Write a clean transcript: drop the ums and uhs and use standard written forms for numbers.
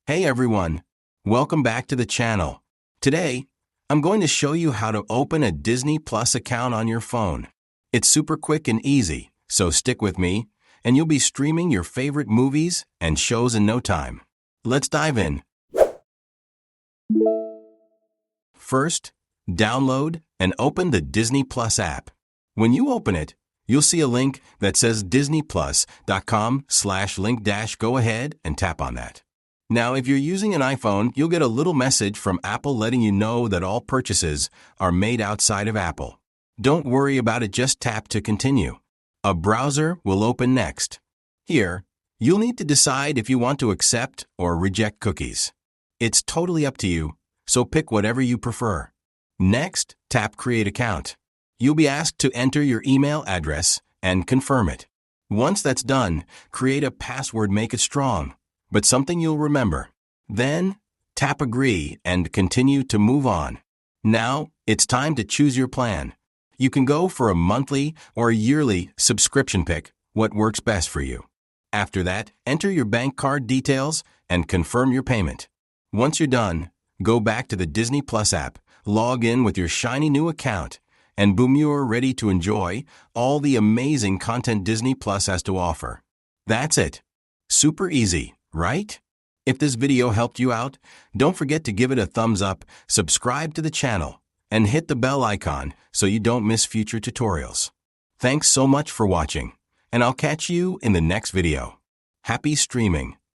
Hey everyone, welcome back to the channel. Today, I'm going to show you how to open a Disney Plus account on your phone. It's super quick and easy, so stick with me, and you'll be streaming your favorite movies and shows in no time. Let's dive in. First, download and open the Disney Plus app. When you open it, you'll see a link that says disneyplus.com/link. Go ahead and tap on that. Now, if you're using an iPhone, you'll get a little message from Apple letting you know that all purchases are made outside of Apple. Don't worry about it, just tap to continue. A browser will open next. Here, you'll need to decide if you want to accept or reject cookies. It's totally up to you, so pick whatever you prefer. Next, tap Create Account. You'll be asked to enter your email address and confirm it. Once that's done, create a password, make it strong, but something you'll remember. Then, tap Agree and continue to move on. Now, it's time to choose your plan. You can go for a monthly or a yearly subscription. Pick what works best for you. After that, enter your bank card details and confirm your payment. Once you're done, go back to the Disney Plus app, log in with your shiny new account, and boom, you're ready to enjoy all the amazing content Disney Plus has to offer. That's it. Super easy, right? If this video helped you out, don't forget to give it a thumbs up, subscribe to the channel, and hit the bell icon so you don't miss future tutorials. Thanks so much for watching, and I'll catch you in the next video. Happy streaming!